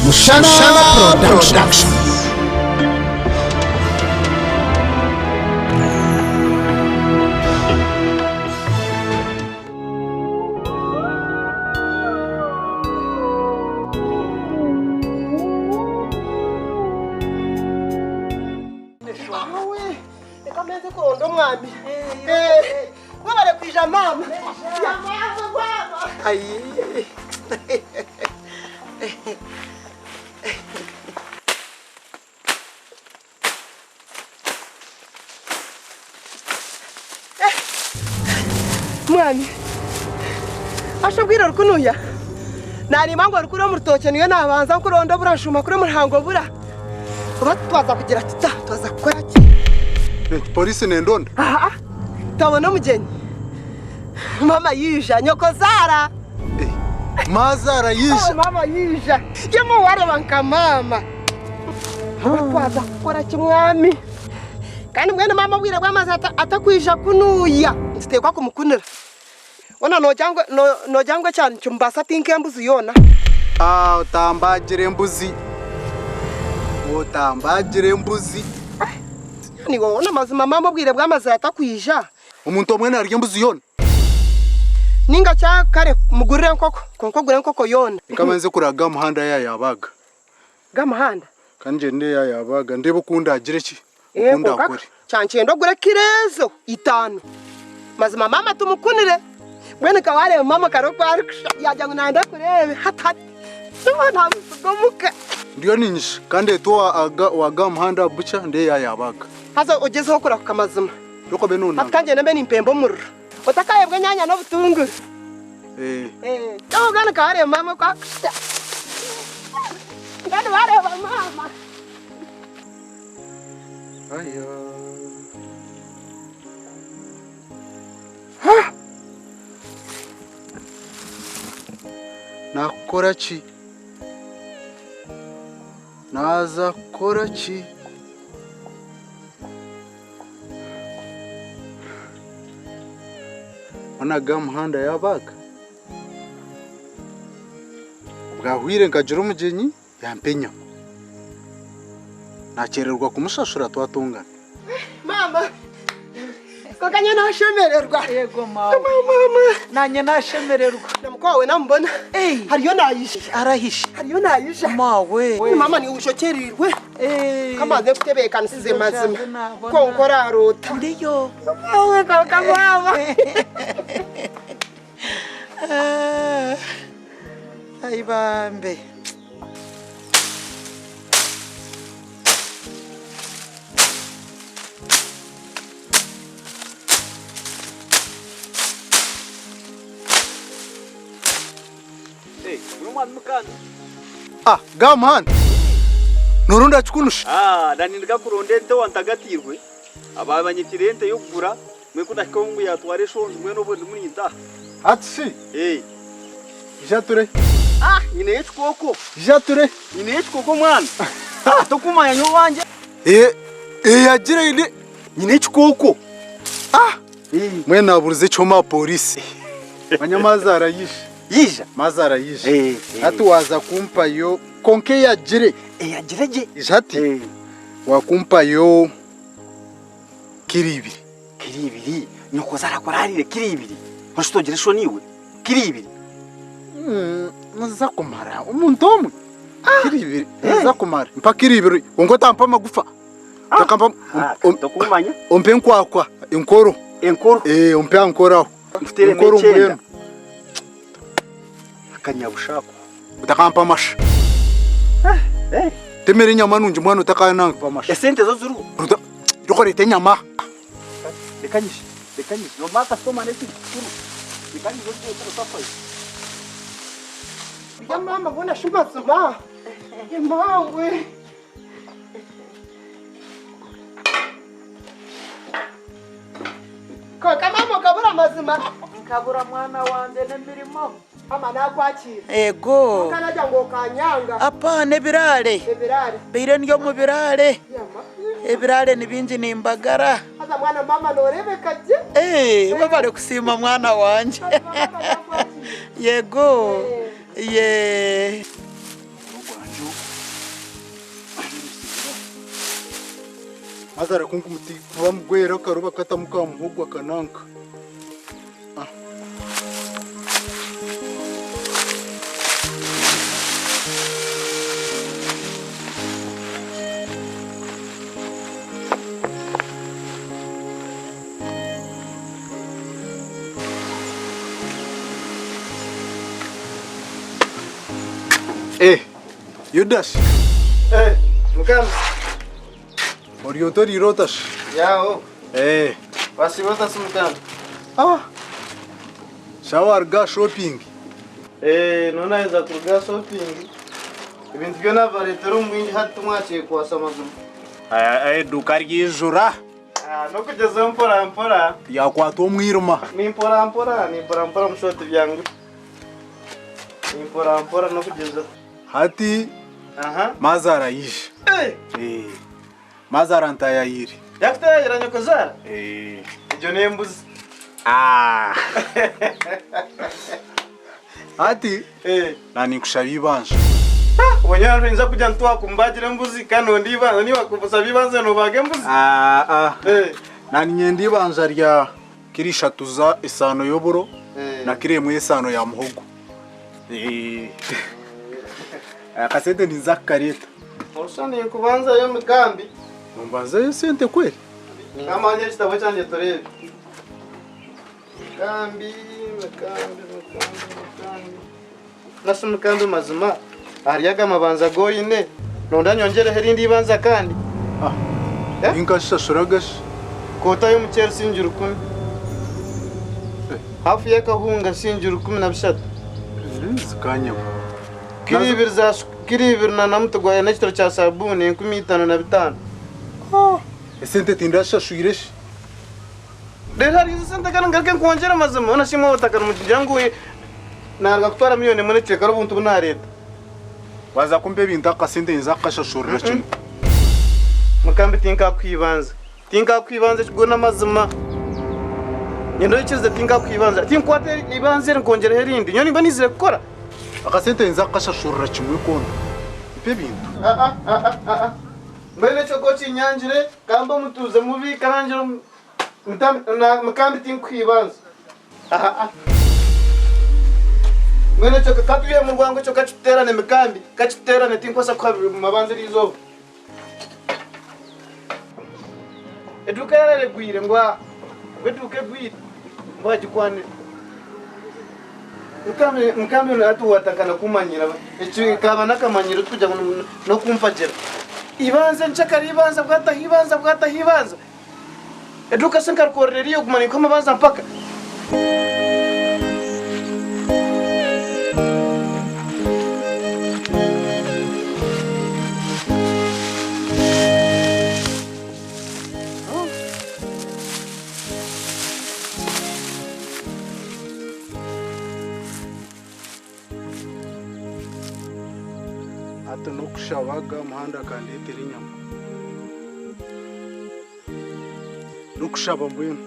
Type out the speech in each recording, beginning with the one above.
Mushana Production. Mwami ashobwira rukunuya nari mango rukuro murutoke niyo nabanza kuronda burashuma kuri murango bura batwaza kugira tita twaza gukora ki Polisi nendonda tabona mugeni mama yija nyoko zara mazara yisha mama yija yemo wareba nka mama batwaza gukora ki mwami kandi mwene mama bwira bwamaze atakwisha kunuya nzitekwa kumukunira wana no jangwe cyane cyumbasa tinke mbuzi yona utambagire mbuzi ni wona mazima mama bwire bwamaze atakwisha umuntu omwe naryo mbuzi yona ninga cya kare mugurire nkoko gure nkoko yona ikamenze kuraga muhanda yabaga gamahanda kanje nde yabaga ndebe ukunda agire ki ukunda akore cyanche ndogure kirezo 5 mazima mama tumukunire mwene kawale mama karoko yajya nanda kurebe hatati nta musugomuka ndiyo ninyisha kandi to waga muhanda buca nde yabaga hazo ugezeho kura kamazima yoko benuna atkanje nembe nimpembo murro utakayebwe nyanya no butunguru gana kawale mama kwa ngani wale mama ayo nakora ki naza kora ki onaga muhanda yabaga bwahwire ngagira umugenyi yampenya nakererwa kumusashura twatungana mama kokanya nashemererwa yego mama nanye nashemererwa namukwawe nambona hariyo nayishe arahishe hariyo nayishe mawe mama ni ushokerirwe kamaze kutebeka nsize mazima ko nkora arota ndiyo mawe kaka mama ai bambe gamahanda nurunda chukunusha danindika kurondente wantagatirwe ababanyikirente yogura mwe kudashika ngo yatware shonje mwe nobo munyita atsi jature ine yechukoko jature ine yechukoko mwana tokumanya nyo wanje yagire ine ine yechukoko mwe naburuze choma polisi manyamazara yisha mazara yisha hatu waza kumpa yo konke yagire yagireje jati wakumpa yo kiribiri nyoko zarakorarire kiribiri hoshitogere sho niwe kiribiri naza kumara umuntu omwe kiribiri naza kumara mpa kiribiri ngo tampa magufa takamba tokumanya ompe nkwakwa inkoro ompe ankoraho mfutere mechenda kanyabushako utakampa masha temere nyama nunje mwana utakana pa masha esente zo zuru yokorete nyama lekanyisha no maka soma nesi zuru lekanyisha zo safa ya mama bona shuma zuma ya mawe kaka mama kabura mazima kabura mwana wanje nemirimo mama nakwakira ego kana jango kanyanga apane birale bire ndyo mu birale ebirale nibinji nimbagara aza mwana mama norebeka je babare kusima mwana wanje yego ye Mazara kungu muti kuva mugwera karuba katamuka muhogo akananka. Yudas. Mikambi. Orientori rotas. Yao. Wasi rotas Mikambi. Shawarga shopping. Nona iza kurga shopping. Ibintu byona baretero mwinji hatu mwache kwa samazuru. Duka ry'ijura. No kugeza mpora. Yakwata umwiruma. Ni mpora mushoti byangu. Ni mpora no kugeza. Hati Mazara yishe. Mazara ntayayiri. Yakutayira nyokozara? Ijo nembuzi. Hati nani kushabi ibanje. Wanyara nza kujya ntwa kumbagire mbuzi kano ndiba ni wakubusa bibanze no bage mbuzi. Nani nyende ibanje rya kirishatuza isano yoburo na kiremwe isano ya muhogo. Akasente ninza kareta. Oshani kubanza yo Mikambi. Mumbanza yo sente kweli? Ngamanye kitabo cyanje torebe. Mikambi. Nasu Mikambi mazima. Ariyaga mabanza goyine. Nonda nyongere herindi ibanza kandi. Inkasha shuragash. Kota yo mucyero sinjuru 10. Hafi yakahunga sinjuru 13. Zikanya. Kiribir na mutugwaye na kitoro cha sabuni 15. Sente tindasha shuiresh. Rero hari sente kana ngarke nkongera mazima ona shimo utakana mujyangu nanga kutwara miliyoni mune cekaro buntu buna leta. Waza kumbe bintu akasente nzakasha shurira chini. Mikambi tinka kwibanza kigona mazima. Nyendo ikize tinka kwibanza. Tinkwate ibanze nkongera herindi. Nyoni banizire gukora. Akasente nzakasha shurira chimwe kono. Ipe bintu. Mbele choko chinyanjire kamba mutuze mubi karanjiro Mikambi tinkwibanza. Mbele choko katuye mu rwango choko kachiterane Mikambi kachiterane tinkosa kwa mabanze izobo. Eduka yarare gwire ngwa beduke gwire ngwajikwane Mikambi natu watakana kumanyira echi kaba nakamanyiro tujya no kumpagera ibanze nchakari ibanza bwata hibanza eduka sankar korreriyo kumani kama banza mpaka Ata nukushabaga muhanda kandi inyama. Nukushaba mbwenu.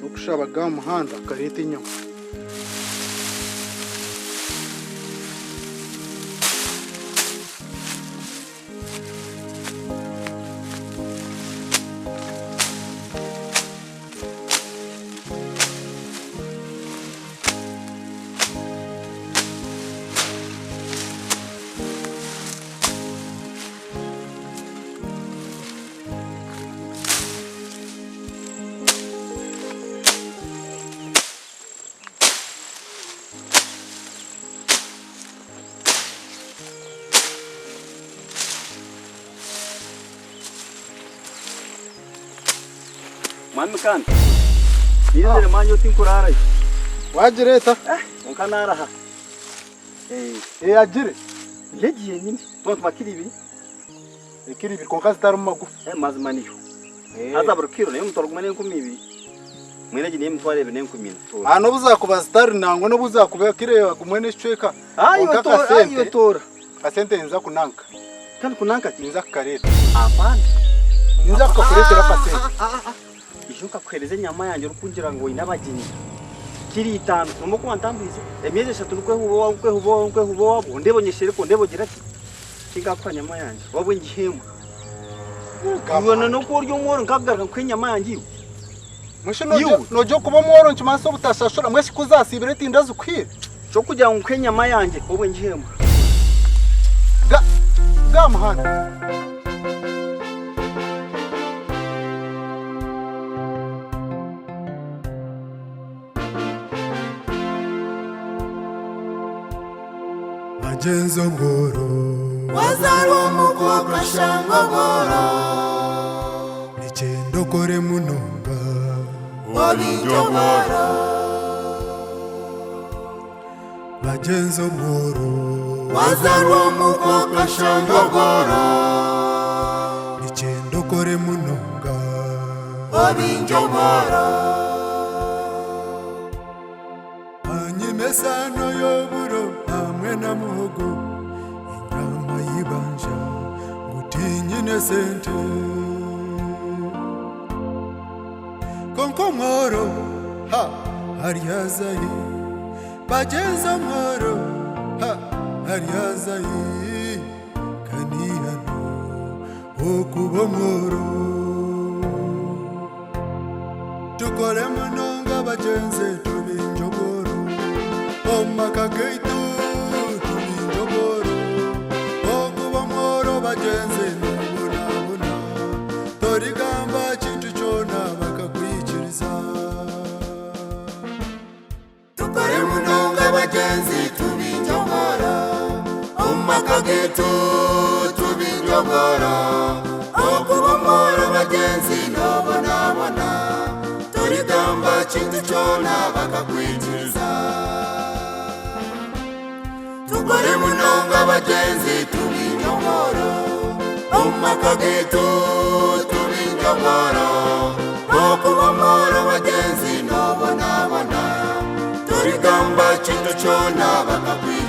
Nukushabaga muhanda karete inyama. Mami kan. Nizere manyo tinkurara. Wajireta. Nkanara ha. Ajire. Legiye nyine. Tonto makiribi. Ikiribi konkazi tarumu magufu. Mazimaniyo. Azabro kiro ne mutorugumane 12. Mwene ne mutware 10. Ano buzakuba star nango no buzakuba kireyo kumwene chweka. Ayo tora. Kasente nza kunanka. Kandi kunanka nza kareta. Apana. Nza kukuletera kasente. Ishuka kwereze nyama yanjye rukungira ngo inabagini. Kiri 5 numo kubantambize. Emyeze 3 nkwe hubo ndebonyeshere ko ndebogira ati. Kinga kwa nyama yanjye. Wabwe ngihema. Ubona no kurya umworo nkagaruka kwenyama yangiwe. Mwisho nojo kuba mworo nchimaso butashashura mwese kuzasibire tinda zukwire. Cyo kugira ngo kwenyama yanjye wowe ngihema. Ga muhana. Majenzo ngoro wazarwa mukobwa shangogoro nichendo kore munonga wabinjogoro Majenzo ngoro wazarwa mukobwa shangogoro nichendo kore munonga wabinjogoro anyimesano yoburo hamwe na muhogo inyama yibanja ngutinyine sente konkomoro ha hariyazayi bajenza moro ha hariyazayi kaniyano okubomoro tukore munonga bajenze tubinjogoro omakageitu tubinjogoro okubomoro bajenze nubonabona torigamba chintu chona bakakwikiriza tukore munonga bajenzi tubinjogoro omakagetu tubinjogoro okubomoro bajenzi nubonabona torigamba chintu chona bakakwikiriza tukore munonga bajenzi tubinjogoro omakagetu tubinjogoro okubomoro bajenzi nobonabona turigamba chintu chona bakakwikiriza